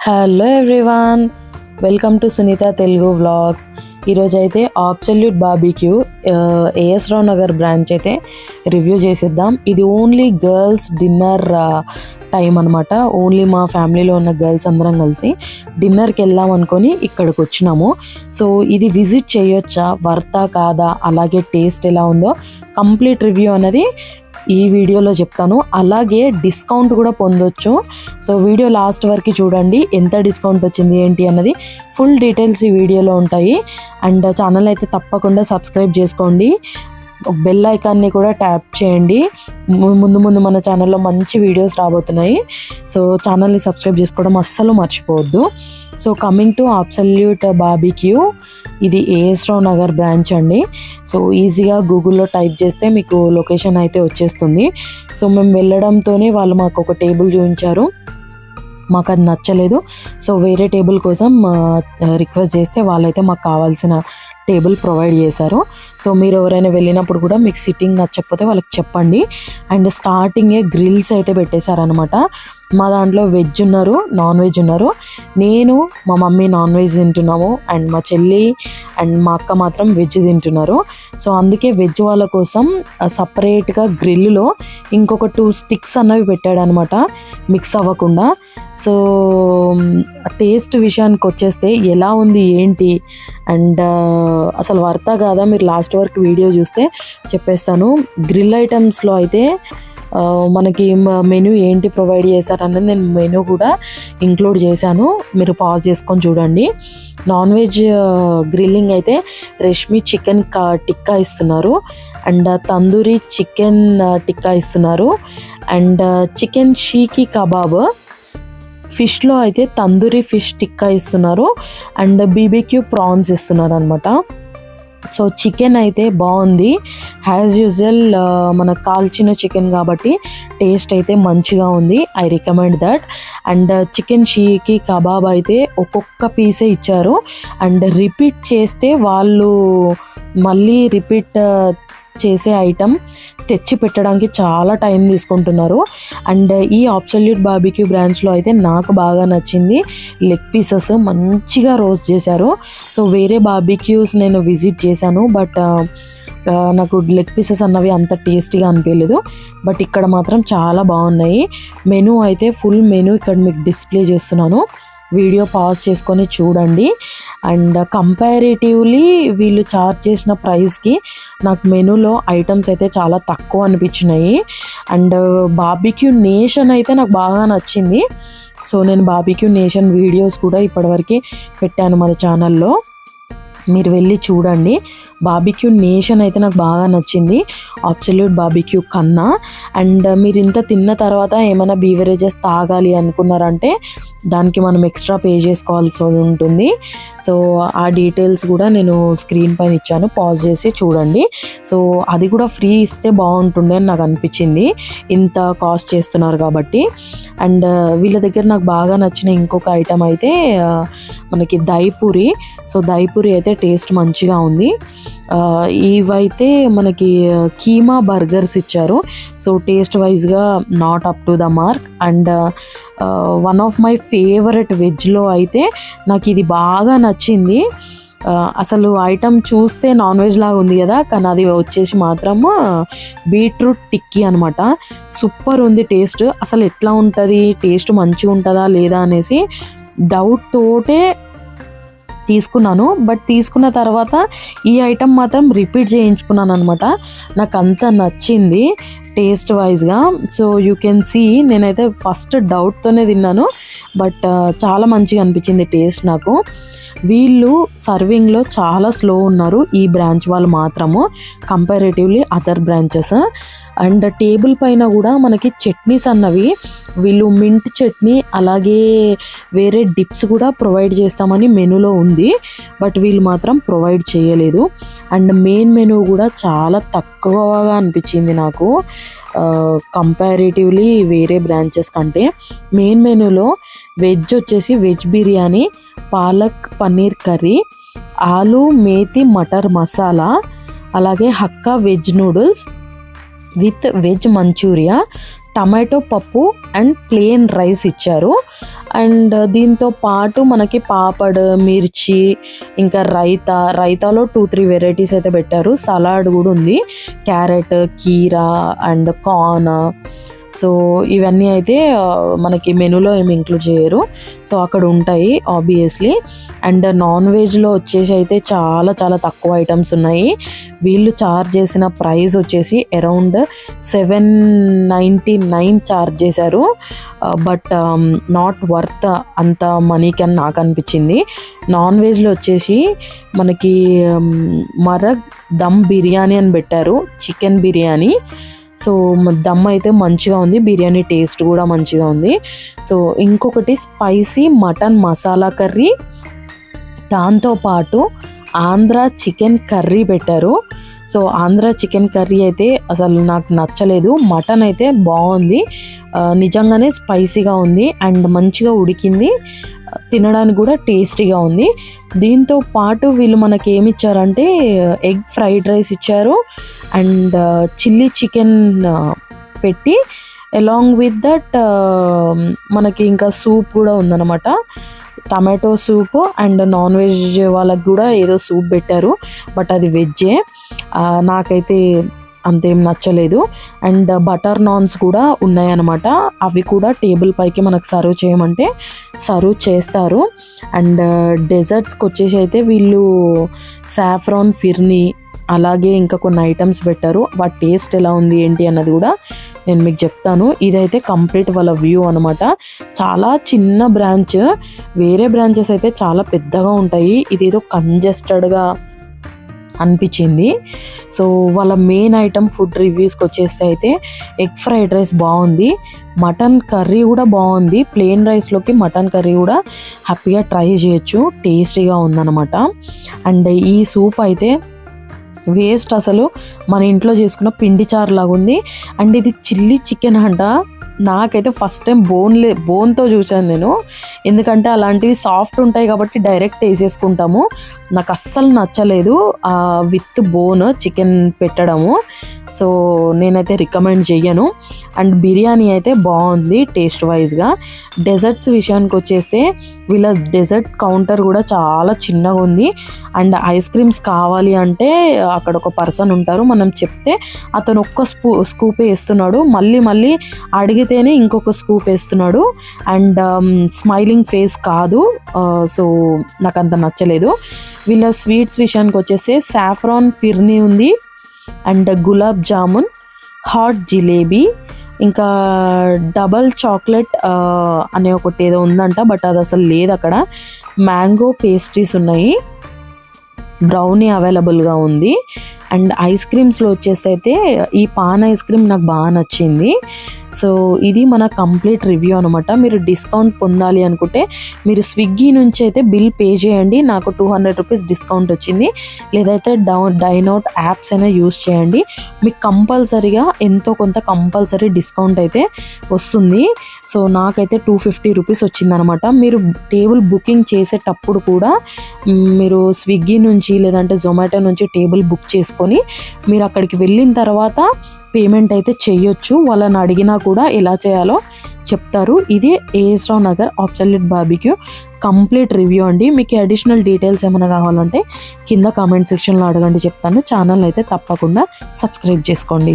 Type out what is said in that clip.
Hello everyone, welcome to Sunitha Telugu vlogs. ఈరోజు అయితే absolute barbecue AS Rao Nagar branch అయితే రివ్యూ చేసేద్దాం. ఇది ఓన్లీ గర్ల్స్ డిన్నర్ టైం అనమాట. ఓన్లీ మా ఫ్యామిలీలో ఉన్న గర్ల్స్ అందరం కలిసి డిన్నర్కి వెళ్దాం అనుకొని ఇక్కడికి వచ్చినాము. సో ఇది విజిట్ చేయొచ్చా, వర్తా కాదా, అలాగే టేస్ట్ ఎలా ఉందో కంప్లీట్ రివ్యూ అనేది ఈ వీడియోలో చెప్తాను. అలాగే డిస్కౌంట్ కూడా పొందొచ్చు. సో వీడియో లాస్ట్ వరకు చూడండి, ఎంత డిస్కౌంట్ వచ్చింది ఏంటి అన్నది ఫుల్ డీటెయిల్స్ ఈ వీడియోలో ఉంటాయి. అండ్ ఛానల్ అయితే తప్పకుండా సబ్స్క్రైబ్ చేసుకోండి, బెల్ ఐకాన్ని కూడా ట్యాప్ చేయండి. ముందు మన ఛానల్లో మంచి వీడియోస్ రాబోతున్నాయి. సో ఛానల్ని సబ్స్క్రైబ్ చేసుకోవడం అస్సలు మర్చిపోవద్దు. So coming to absolute barbecue, ఇది ఏఎస్ రావు నగర్ బ్రాంచ్ అండి. సో ఈజీగా గూగుల్లో టైప్ చేస్తే మీకు లొకేషన్ అయితే వచ్చేస్తుంది. సో మేము వెళ్ళడంతోనే వాళ్ళు మాకు ఒక టేబుల్ చూపించారు, మాకు అది నచ్చలేదు. సో వేరే టేబుల్ కోసం రిక్వెస్ట్ చేస్తే వాళ్ళైతే మాకు కావాల్సిన టేబుల్ ప్రొవైడ్ చేశారు. సో మీరు ఎవరైనా వెళ్ళినప్పుడు కూడా మీకు సిట్టింగ్ నచ్చకపోతే వాళ్ళకి చెప్పండి. అండ్ స్టార్టింగే గ్రిల్స్ అయితే పెట్టేశారనమాట. మా దాంట్లో వెజ్ ఉన్నారు, నాన్ వెజ్ ఉన్నారు. నేను మా మమ్మీ నాన్ వెజ్ తింటున్నాము, అండ్ మా చెల్లి అండ్ మా అక్క మాత్రం వెజ్ తింటున్నారు. సో అందుకే వెజ్ వాళ్ళ కోసం సపరేట్గా గ్రిల్లో ఇంకొక 2 స్టిక్స్ అన్నవి పెట్టాడనమాట, మిక్స్ అవ్వకుండా. సో టేస్ట్ విషయానికి వచ్చేస్తే ఎలా ఉంది ఏంటి అండ్ అసలు వర్తా కాదా మీరు లాస్ట్ వరకు వీడియో చూస్తే చెప్పేస్తాను. గ్రిల్ ఐటమ్స్లో అయితే మనకి మెనూ ఏంటి ప్రొవైడ్ చేశారన్నది నేను మెనూ కూడా ఇంక్లూడ్ చేశాను, మీరు పాజ్ చేసుకొని చూడండి. నాన్ వెజ్ గ్రిల్లింగ్ అయితే రెష్మి చికెన్ టిక్కా ఇస్తున్నారు, అండ్ తందూరి చికెన్ టిక్కా ఇస్తున్నారు, అండ్ చికెన్ షీకి కబాబ్. ఫిష్లో అయితే తందూరి ఫిష్ టిక్కా ఇస్తున్నారు, అండ్ బీబీక్యూ ప్రాన్స్ ఇస్తున్నారు అనమాట. సో చికెన్ అయితే బాగుంది, యాజ్ యూజువల్ మనకు కాల్చిన చికెన్ కాబట్టి టేస్ట్ అయితే మంచిగా ఉంది. I recommend that. And chicken షీకి కబాబ్ అయితే ఒక్కొక్క పీసే ఇచ్చారు, అండ్ రిపీట్ చేస్తే వాళ్ళు మళ్ళీ రిపీట్ చేసే ఐటమ్ తెచ్చి పెట్టడానికి చాలా టైం తీసుకుంటున్నారు. అండ్ ఈ అబ్సల్యూట్ బార్బిక్యూ బ్రాంచ్లో అయితే నాకు బాగా నచ్చింది, లెగ్ పీసెస్ మంచిగా రోస్ట్ చేశారు. సో వేరే బార్బిక్యూస్ నేను విజిట్ చేశాను, బట్ నాకు లెగ్ పీసెస్ అన్నవి అంత టేస్టీగా అనిపించలేదు. బట్ ఇక్కడ మాత్రం చాలా బాగున్నాయి. మెనూ అయితే ఫుల్ మెనూ ఇక్కడ మీకు డిస్ప్లే చేస్తున్నాను, వీడియో పాజ్ చేసుకొని చూడండి. అండ్ కంపారేటివ్లీ వీళ్ళు చార్జ్ చేసిన ప్రైస్కి నాకు మెనూలో ఐటమ్స్ అయితే చాలా తక్కువ అనిపించినాయి. అండ్ బార్బిక్యూ నేషన్ అయితే నాకు బాగా నచ్చింది. సో నేను బార్బిక్యూ నేషన్ వీడియోస్ కూడా ఇప్పటివరకు పెట్టాను మన ఛానల్లో, మీరు వెళ్ళి చూడండి. బార్బిక్యూ నేషన్ అయితే నాకు బాగా నచ్చింది అబ్సల్యూట్ బార్బిక్యూ కన్నా. అండ్ మీరు ఇంత తిన్న తర్వాత ఏమైనా బీవరేజెస్ తాగాలి అనుకున్నారంటే దానికి మనం ఎక్స్ట్రా పే చేసుకోవాల్సి ఉంటుంది. సో ఆ డీటెయిల్స్ కూడా నేను స్క్రీన్ పైన ఇచ్చాను, పాజ్ చేసి చూడండి. సో అది కూడా ఫ్రీ ఇస్తే బాగుంటుండే అని నాకు అనిపించింది, ఇంత కాస్ట్ చేస్తున్నారు కాబట్టి. అండ్ వీళ్ళ దగ్గర నాకు బాగా నచ్చిన ఇంకొక ఐటమ్ అయితే మనకి దైపూరి. సో దైపూరి అయితే టేస్ట్ మంచిగా ఉంది. ఇవైతే మనకి కీమా బర్గర్స్ ఇచ్చారు. సో టేస్ట్ వైజ్గా not up to the mark. And one of my favourite వెజ్లో అయితే నాకు ఇది బాగా నచ్చింది. అసలు ఐటమ్ చూస్తే నాన్ వెజ్ లాగా ఉంది కదా, కానీ అది వచ్చేసి మాత్రము బీట్రూట్ టిక్కీ అనమాట. సూపర్ ఉంది టేస్ట్. అసలు ఎట్లా ఉంటుంది, టేస్ట్ మంచిగా ఉంటుందా లేదా అనేసి డౌట్ తోటే తీసుకున్నాను. బట్ తీసుకున్న తర్వాత ఈ ఐటమ్ మాత్రం రిపీట్ చేయించుకున్నాను అనమాట, నాకు అంత నచ్చింది టేస్ట్ వైజ్గా. సో యూ కెన్ సీ నేనైతే ఫస్ట్ డౌట్తోనే తిన్నాను, బట్ చాలా మంచిగా అనిపించింది టేస్ట్ నాకు. వీళ్ళు సర్వింగ్లో చాలా స్లో ఉన్నారు ఈ బ్రాంచ్ వాళ్ళు మాత్రము comparatively other branches. And table పైన కూడా మనకి చట్నీస్ అన్నవి వీళ్ళు మింట్ చట్నీ అలాగే వేరే డిప్స్ కూడా ప్రొవైడ్ చేస్తామని మెనూలో ఉంది, బట్ వీళ్ళు మాత్రం ప్రొవైడ్ చేయలేదు. అండ్ మెయిన్ మెనూ కూడా చాలా తక్కువగా అనిపించింది నాకు కంపారేటివ్లీ వేరే బ్రాంచెస్ కంటే. మెయిన్ మెనూలో వెజ్ వచ్చేసి veg biryani, palak paneer curry, aloo methi matar masala, అలాగే hakka veg noodles with veg Manchuria, tomato పప్పు అండ్ ప్లెయిన్ రైస్ ఇచ్చారు. అండ్ దీంతో పాటు మనకి పాపడ్, మిర్చి, ఇంకా రైతాలో 2-3 వెరైటీస్ అయితే పెట్టారు. సలాడ్ కూడా ఉంది, క్యారెట్, కీరా అండ్ కార్న్. సో ఇవన్నీ అయితే మనకి మెనూలో ఏమి ఇంక్లూడ్ చేయరు, సో అక్కడ ఉంటాయి ఆబ్వియస్లీ. అండ్ నాన్ వెజ్లో వచ్చేసి అయితే చాలా చాలా తక్కువ ఐటమ్స్ ఉన్నాయి. వీళ్ళు చార్జ్ చేసిన ప్రైస్ వచ్చేసి అరౌండ్ 799 చార్జ్ చేశారు. బట్ నాట్ వర్త్ అంత మనీకి అని నాకు అనిపించింది. నాన్ వెజ్లో వచ్చేసి మనకి మరగ్ దమ్ బిర్యానీ అని పెట్టారు, చికెన్ బిర్యానీ. సో దమ్ అయితే మంచిగా ఉంది, బిర్యానీ టేస్ట్ కూడా మంచిగా ఉంది. సో ఇంకొకటి స్పైసీ మటన్ మసాలా కర్రీ, దాంతోపాటు ఆంధ్ర చికెన్ కర్రీ పెట్టారు. సో ఆంధ్ర చికెన్ కర్రీ అయితే అసలు నాకు నచ్చలేదు. మటన్ అయితే బాగుంది, నిజంగానే స్పైసీగా ఉంది అండ్ మంచిగా ఉడికింది, తినడానికి కూడా టేస్టీగా ఉంది. దీంతో పాటు వీళ్ళు మనకి ఏమి ఇచ్చారంటే ఎగ్ ఫ్రైడ్ రైస్ ఇచ్చారు అండ్ చిల్లీ చికెన్ పెట్టి అలాంగ్ విత్ దట్ మనకి ఇంకా సూప్ కూడా ఉందన్నమాట, tomato soup. And non veg వాళ్ళకి కూడా ఏదో సూప్ పెట్టారు, బట్ అది వెజ్జే. నాకైతే అంతేం నచ్చలేదు. అండ్ బటర్ నాన్స్ కూడా ఉన్నాయన్నమాట, అవి కూడా టేబుల్ పైకి మనకు సర్వ్ చేయమంటే సర్వ్ చేస్తారు. అండ్ డెజర్ట్స్కి వచ్చేసి అయితే వీళ్ళు సాఫ్రాన్ ఫిర్నీ అలాగే ఇంకా కొన్ని ఐటమ్స్ పెట్టారు. వాటి టేస్ట్ ఎలా ఉంది ఏంటి అన్నది కూడా నేను మీకు చెప్తాను. ఇదైతే కంప్లీట్ వాళ్ళ వ్యూ అనమాట. చాలా చిన్న బ్రాంచ్, వేరే బ్రాంచెస్ అయితే చాలా పెద్దగా ఉంటాయి, ఇదేదో కంజెస్టెడ్గా అనిపించింది. సో వాళ్ళ మెయిన్ ఐటమ్ ఫుడ్ రివ్యూస్కి వచ్చేసి అయితే ఎగ్ ఫ్రైడ్ రైస్ బాగుంది, మటన్ కర్రీ కూడా బాగుంది. ప్లెయిన్ రైస్లోకి మటన్ కర్రీ కూడా హ్యాపీగా ట్రై చేయొచ్చు, టేస్టీగా ఉందన్నమాట. అండ్ ఈ సూప్ అయితే వేస్ట్, అసలు మన ఇంట్లో చేసుకున్న పిండి చారు లాగా ఉంది. అండ్ ఇది చిల్లీ చికెన్ అంట, నాకైతే ఫస్ట్ టైం బోన్తో చూశాను నేను, ఎందుకంటే అలాంటివి సాఫ్ట్ ఉంటాయి కాబట్టి డైరెక్ట్ వేసేసుకుంటాము. నాకు అస్సలు నచ్చలేదు విత్ బోన్ చికెన్ పెట్టడము, సో నేనైతే రికమెండ్ చెయ్యను. అండ్ బిర్యానీ అయితే బాగుంది టేస్ట్ వైజ్గా. డెజర్ట్స్ విషయానికి వచ్చేస్తే వీళ్ళ డెజర్ట్ కౌంటర్ కూడా చాలా చిన్నగా ఉంది. అండ్ ఐస్ క్రీమ్స్ కావాలి అంటే అక్కడ ఒక పర్సన్ ఉంటారు, మనం చెప్తే అతను ఒక్క స్కూప్ వేస్తున్నాడు, మళ్ళీ అడిగితేనే ఇంకొక స్కూప్ వేస్తున్నాడు. అండ్ స్మైలింగ్ ఫేస్ కాదు, సో నాకు అంత నచ్చలేదు. వీళ్ళ స్వీట్స్ విషయానికి వచ్చేసి సాఫ్రాన్ ఫిర్నీ ఉంది అండ్ గులాబ్ జామున్, హాట్ జిలేబీ, ఇంకా డబల్ చాక్లెట్ అనే ఒకటి ఏదో ఉందంట, బట్ అది అసలు లేదు అక్కడ. మ్యాంగో పేస్ట్రీస్ ఉన్నాయి, బ్రౌనీ అవైలబుల్గా ఉంది. అండ్ ఐస్ క్రీమ్స్లో వచ్చేసి అయితే ఈ పాన్ ఐస్ క్రీమ్ నాకు బాగా నచ్చింది. సో ఇది మన కంప్లీట్ రివ్యూ అనమాట. మీరు డిస్కౌంట్ పొందాలి అనుకుంటే మీరు స్విగ్గీ నుంచి అయితే బిల్ పే చేయండి, నాకు 200 రూపీస్ డిస్కౌంట్ వచ్చింది. లేదైతే డైనౌట్ యాప్స్ అయినా యూస్ చేయండి, మీకు కంపల్సరీగా ఎంతో కొంత కంపల్సరీ డిస్కౌంట్ అయితే వస్తుంది. సో నాకైతే 250 రూపీస్ వచ్చిందనమాట. మీరు టేబుల్ బుకింగ్ చేసేటప్పుడు కూడా మీరు స్విగ్గీ నుంచి లేదంటే జొమాటో నుంచి టేబుల్ బుక్ చేసుకొని మీరు అక్కడికి వెళ్ళిన తర్వాత పేమెంట్ అయితే చేయొచ్చు. వాళ్ళని అడిగినా కూడా ఎలా చేయాలో చెప్తారు. ఇది AS Rao Nagar absolute barbecue complete review అండి. మీకు అడిషనల్ డీటెయిల్స్ ఏమైనా కావాలంటే కింద కామెంట్ సెక్షన్లో అడగండి, చెప్తాను. ఛానల్ అయితే తప్పకుండా సబ్స్క్రైబ్ చేసుకోండి.